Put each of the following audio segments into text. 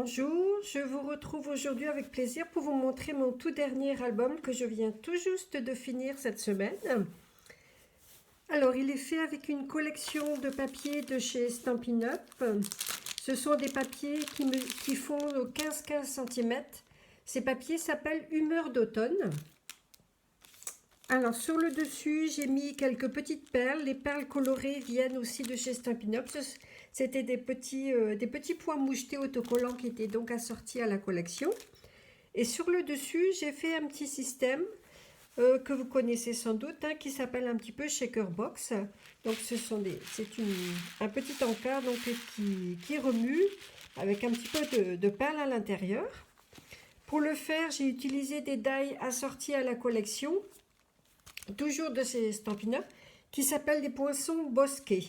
Bonjour, je vous retrouve aujourd'hui avec plaisir pour vous montrer mon tout dernier album que je viens tout juste de finir cette semaine. Alors, il est fait avec une collection de papiers de chez Stampin' Up. Ce sont des papiers qui font 15-15 cm. Ces papiers s'appellent Humeur d'automne. Alors, sur le dessus, j'ai mis quelques petites perles. Les perles colorées viennent aussi de chez Stampin' Up. C'était des petits pois mouchetés autocollants qui étaient donc assortis à la collection. Et sur le dessus, j'ai fait un petit système que vous connaissez sans doute, hein, qui s'appelle un petit peu Shaker Box. Donc, c'est un petit encart donc, qui remue avec un petit peu de perles à l'intérieur. Pour le faire, j'ai utilisé des die assortis à la collection, toujours de ces Stampin' Up, qui s'appellent des poinçons bosquets.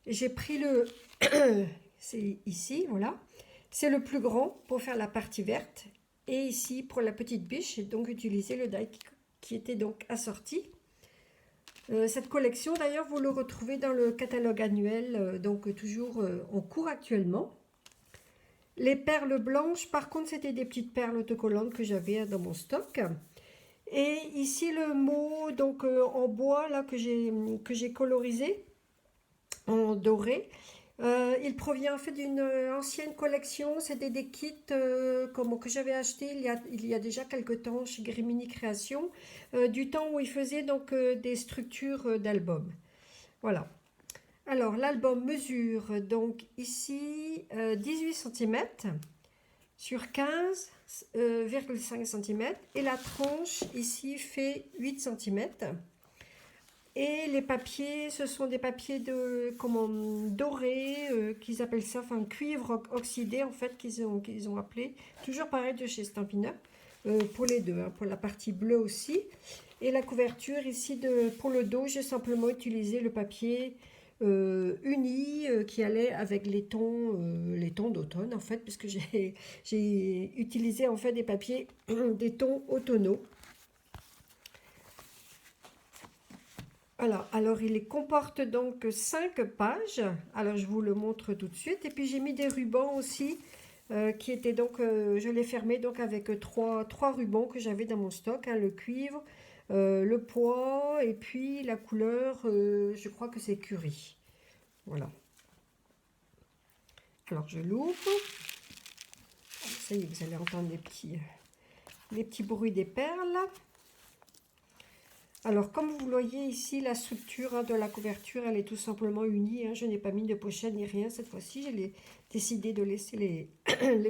J'ai pris le... c'est ici, voilà. C'est le plus grand pour faire la partie verte. Et ici, pour la petite biche, j'ai donc utilisé le die qui était donc assorti. Cette collection, d'ailleurs, vous le retrouvez dans le catalogue annuel, donc toujours en cours actuellement. Les perles blanches, par contre, c'était des petites perles autocollantes que j'avais dans mon stock. Et ici, le mot donc en bois là que j'ai colorisé en doré. Il provient en fait d'une ancienne collection. C'était des kits que j'avais acheté il y a déjà quelques temps chez Grimini Création, du temps où ils faisaient donc des structures d'albums. Voilà. Alors l'album mesure donc ici 18 cm sur 15,5 cm et la tranche ici fait 8 cm. Et les papiers, ce sont des papiers dorés, qu'ils appellent ça, enfin cuivre oxydé en fait, qu'ils ont appelé. Toujours pareil de chez Stampin' Up, pour les deux, hein, pour la partie bleue aussi. Et la couverture ici, pour le dos, j'ai simplement utilisé le papier uni qui allait avec les tons d'automne en fait, puisque j'ai utilisé en fait des papiers des tons automnaux. Alors il comporte donc 5 pages. Alors je vous le montre tout de suite. Et puis j'ai mis des rubans aussi qui étaient donc, je l'ai fermé donc avec trois rubans que j'avais dans mon stock, hein, le cuivre, le pois et puis la couleur, je crois que c'est curry. Voilà. Alors je l'ouvre. Ça y est, vous allez entendre les petits bruits des perles. Alors, comme vous voyez ici, la structure de la couverture, elle est tout simplement unie. Hein. Je n'ai pas mis de pochette ni rien cette fois-ci. J'ai décidé de laisser les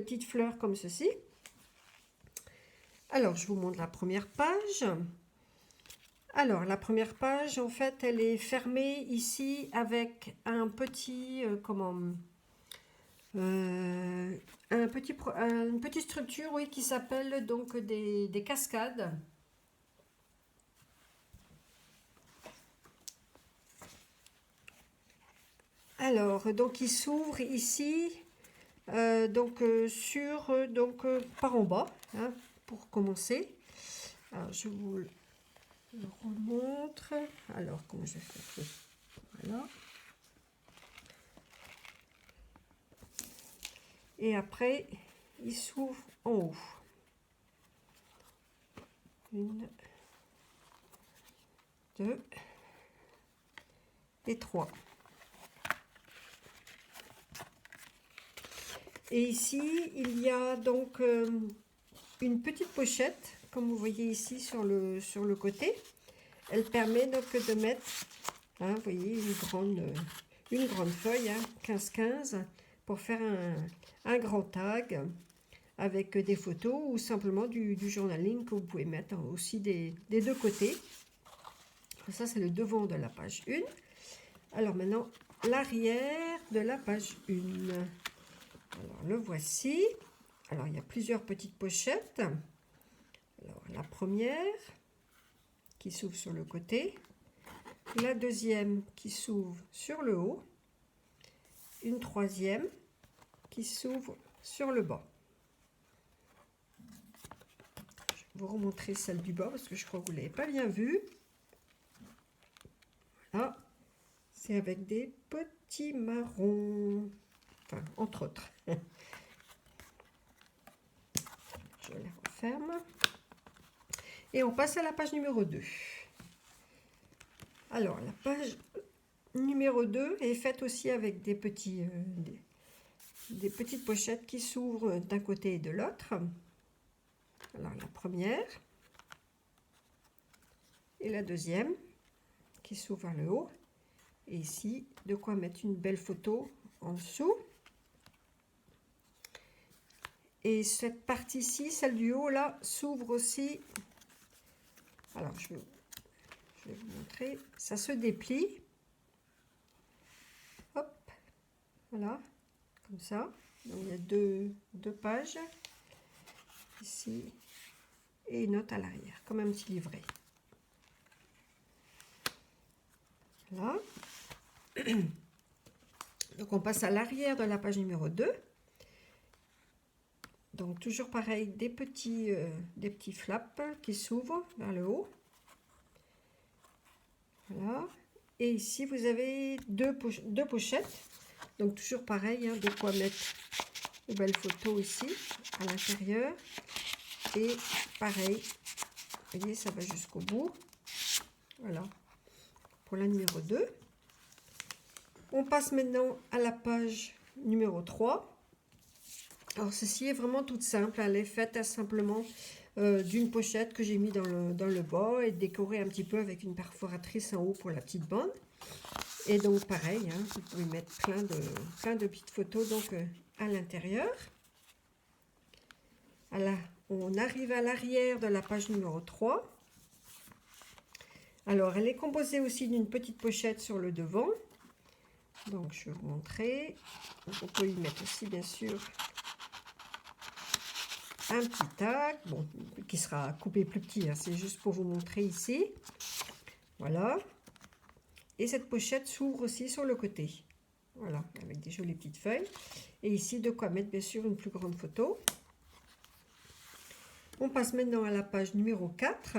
petites fleurs comme ceci. Alors, je vous montre la première page. Alors, la première page, en fait, elle est fermée ici avec un petit... une petite structure, oui, qui s'appelle donc des cascades. Alors, donc il s'ouvre ici, par en bas, hein, pour commencer. Alors, je vous le remontre. Alors, comment je vais faire? Voilà. Et après, il s'ouvre en haut. Une, deux et trois. Et ici, il y a donc une petite pochette, comme vous voyez ici sur le côté. Elle permet donc de mettre, hein, vous voyez, une grande feuille, hein, 15-15, pour faire un grand tag avec des photos ou simplement du journaling que vous pouvez mettre aussi des deux côtés. Ça, c'est le devant de la page 1. Alors maintenant, l'arrière de la page 1. Alors, le voici. Alors, il y a plusieurs petites pochettes. Alors, la première qui s'ouvre sur le côté. La deuxième qui s'ouvre sur le haut. Une troisième qui s'ouvre sur le bas. Je vais vous remontrer celle du bas parce que je crois que vous ne l'avez pas bien vue. Voilà. C'est avec des petits marrons. Enfin, entre autres. Je la referme. Et on passe à la page numéro 2. Alors, la page numéro 2 est faite aussi avec des petites pochettes qui s'ouvrent d'un côté et de l'autre. Alors, la première et la deuxième qui s'ouvre vers le haut. Et ici, de quoi mettre une belle photo en dessous. Et cette partie-ci, celle du haut, là, s'ouvre aussi. Alors, je vais vous montrer. Ça se déplie. Hop, voilà, comme ça. Donc, il y a deux pages, ici, et une autre à l'arrière, comme un petit livret. Voilà. Donc, on passe à l'arrière de la page numéro 2. Donc, toujours pareil, des petits flaps qui s'ouvrent vers le haut. Voilà. Et ici, vous avez deux pochettes. Donc, toujours pareil, hein, de quoi mettre une belle photo ici, à l'intérieur. Et pareil, vous voyez, ça va jusqu'au bout. Voilà, pour la numéro 2. On passe maintenant à la page numéro 3. Alors, ceci est vraiment toute simple. Elle est faite simplement d'une pochette que j'ai mis dans le bas et décorée un petit peu avec une perforatrice en haut pour la petite bande. Et donc, pareil, hein, vous pouvez mettre plein de petites photos donc, à l'intérieur. Voilà, on arrive à l'arrière de la page numéro 3. Alors, elle est composée aussi d'une petite pochette sur le devant. Donc, je vais vous montrer. Donc, on peut y mettre aussi, bien sûr, un petit tag, bon, qui sera coupé plus petit, hein, c'est juste pour vous montrer ici. Voilà. Et cette pochette s'ouvre aussi sur le côté. Voilà, avec des jolies petites feuilles. Et ici, de quoi mettre, bien sûr, une plus grande photo. On passe maintenant à la page numéro 4.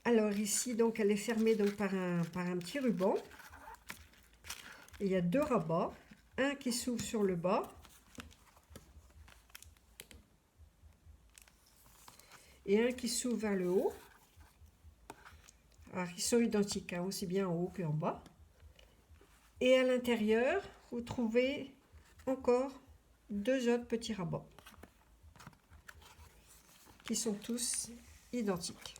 Alors ici, donc, elle est fermée donc, par un petit ruban. Et il y a deux rabats. Un qui s'ouvre sur le bas. Et un qui s'ouvre vers le haut. Alors, ils sont identiques, hein, aussi bien en haut qu'en bas. Et à l'intérieur, vous trouvez encore deux autres petits rabats qui sont tous identiques.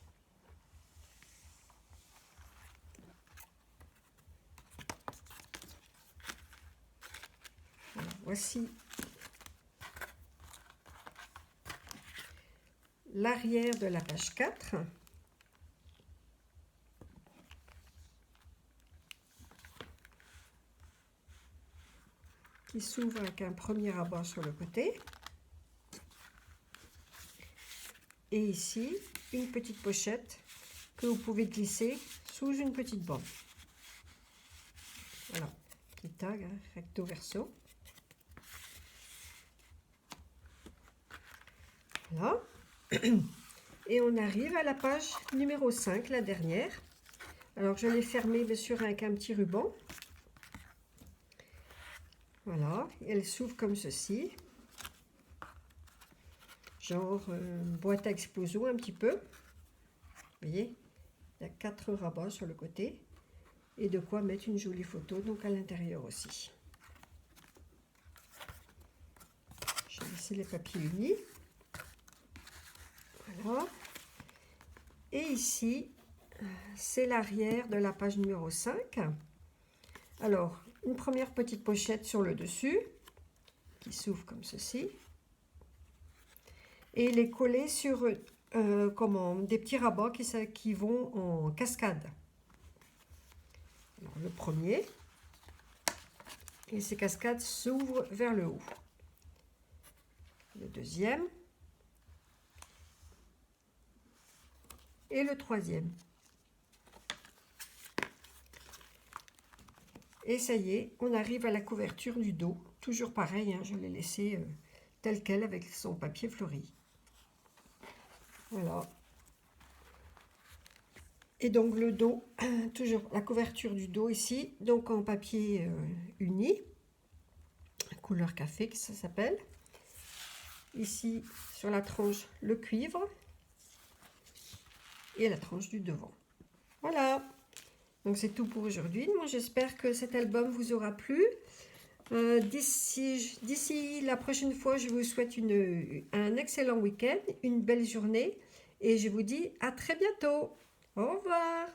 Alors, voici l'arrière de la page 4. Qui s'ouvre avec un premier rabat sur le côté. Et ici, une petite pochette que vous pouvez glisser sous une petite bande. Voilà, petit tag, hein, recto verso. Voilà. Et on arrive à la page numéro 5, la dernière. Alors, je l'ai fermée, bien sûr, avec un petit ruban. Voilà, elle s'ouvre comme ceci. Genre boîte à explosion un petit peu. Vous voyez, il y a 4 rabats sur le côté. Et de quoi mettre une jolie photo, donc à l'intérieur aussi. Je vais laisser les papiers unis. Voilà. Et ici, c'est l'arrière de la page numéro 5. Alors, une première petite pochette sur le dessus, qui s'ouvre comme ceci. Et il est collé sur des petits rabats qui vont en cascade. Alors, le premier. Et ces cascades s'ouvrent vers le haut. Le deuxième. Et le troisième. Et ça y est, on arrive à la couverture du dos. Toujours pareil, hein, je l'ai laissé tel quel avec son papier fleuri. Voilà. Et donc le dos, toujours la couverture du dos ici, donc en papier uni, couleur café que ça s'appelle. ici sur la tranche le cuivre et la tranche du devant. Voilà, donc c'est tout pour aujourd'hui. Moi j'espère que cet album vous aura plu. D'ici la prochaine fois, je vous souhaite un excellent week-end, une belle journée et je vous dis à très bientôt. Au revoir.